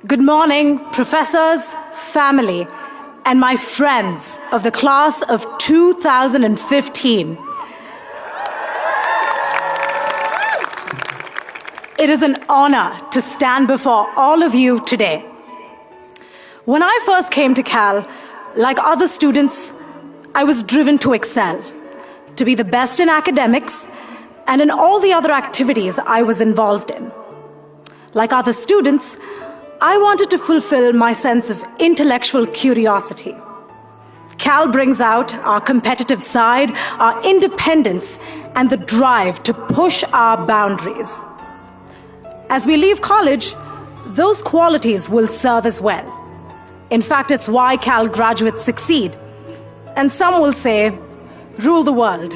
Good morning, professors, family, and my friends of the class of 2015. It is an honor to stand before all of you today. When I first came to Cal, like other students, I was driven to excel, to be the best in academics and in all the other activities I was involved in. Like other students, I wanted to fulfill my sense of intellectual curiosity. Cal brings out our competitive side, our independence, and the drive to push our boundaries. As we leave college, those qualities will serve as well. In fact, it's why Cal graduates succeed. And some will say, rule the world.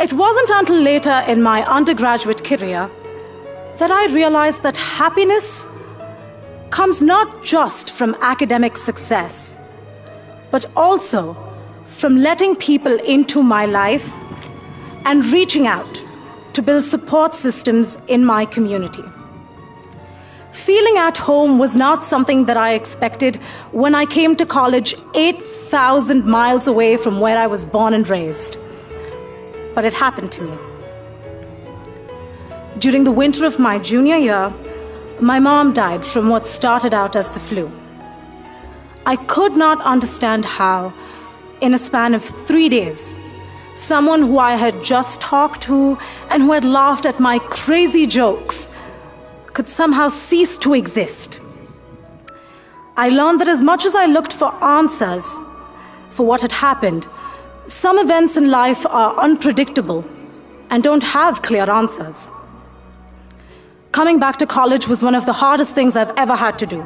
It wasn't until later in my undergraduate career that I realized that happiness comes not just from academic success, but also from letting people into my life and reaching out to build support systems in my community. Feeling at home was not something that I expected when I came to college 8,000 miles away from where I was born and raised. But it happened to me. During the winter of my junior year, my mom died from what started out as the flu. I could not understand how, in a span of 3 days, someone who I had just talked to and who had laughed at my crazy jokes could somehow cease to exist. I learned that as much as I looked for answers for what had happened, some events in life are unpredictable and don't have clear answers. Coming back to college was one of the hardest things I've ever had to do.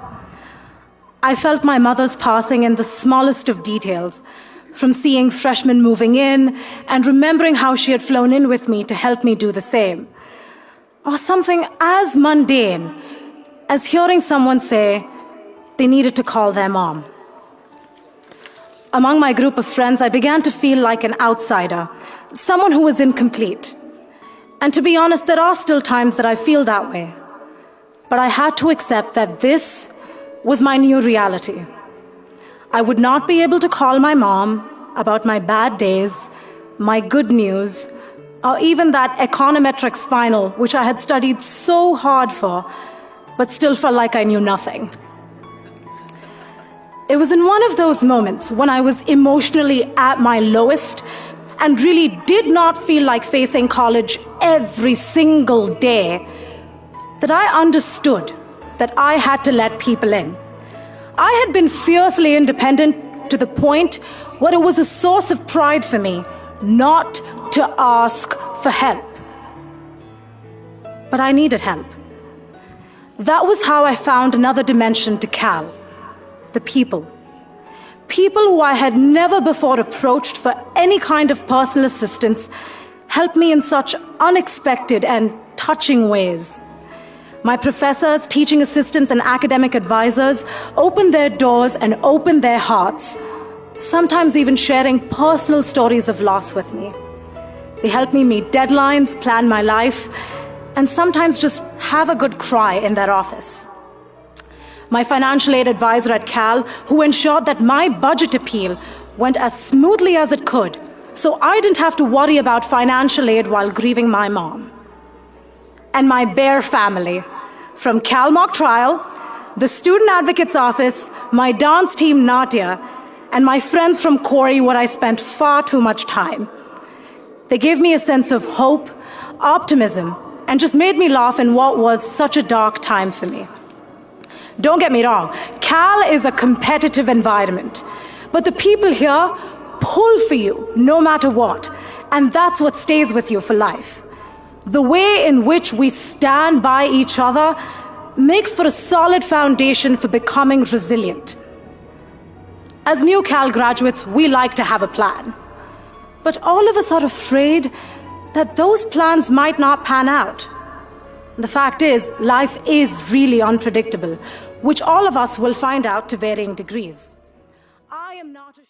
I felt my mother's passing in the smallest of details, from seeing freshmen moving in and remembering how she had flown in with me to help me do the same, or something as mundane as hearing someone say they needed to call their mom. Among my group of friends, I began to feel like an outsider, someone who was incomplete. And to be honest, there are still times that I feel that way. But I had to accept that this was my new reality. I would not be able to call my mom about my bad days, my good news, or even that econometrics final, which I had studied so hard for, but still felt like I knew nothing. It was in one of those moments when I was emotionally at my lowest and really did not feel like facing college every single day that I understood that I had to let people in. I had been fiercely independent to the point where it was a source of pride for me not to ask for help. But I needed help. That was how I found another dimension to Cal. The people. People who I had never before approached for any kind of personal assistance helped me in such unexpected and touching ways. My professors, teaching assistants, and academic advisors opened their doors and opened their hearts, sometimes even sharing personal stories of loss with me. They helped me meet deadlines, plan my life, and sometimes just have a good cry in their office. My financial aid advisor at Cal, who ensured that my budget appeal went as smoothly as it could, so I didn't have to worry about financial aid while grieving my mom. And my Bear family, from Cal Mock Trial, the Student Advocate's Office, my dance team Natya, and my friends from Corey, where I spent far too much time. They gave me a sense of hope, optimism, and just made me laugh in what was such a dark time for me. Don't get me wrong, Cal is a competitive environment, but the people here pull for you no matter what, and that's what stays with you for life. The way in which we stand by each other makes for a solid foundation for becoming resilient. As new Cal graduates, we like to have a plan, but all of us are afraid that those plans might not pan out. The fact is, life is really unpredictable, which all of us will find out to varying degrees. I am not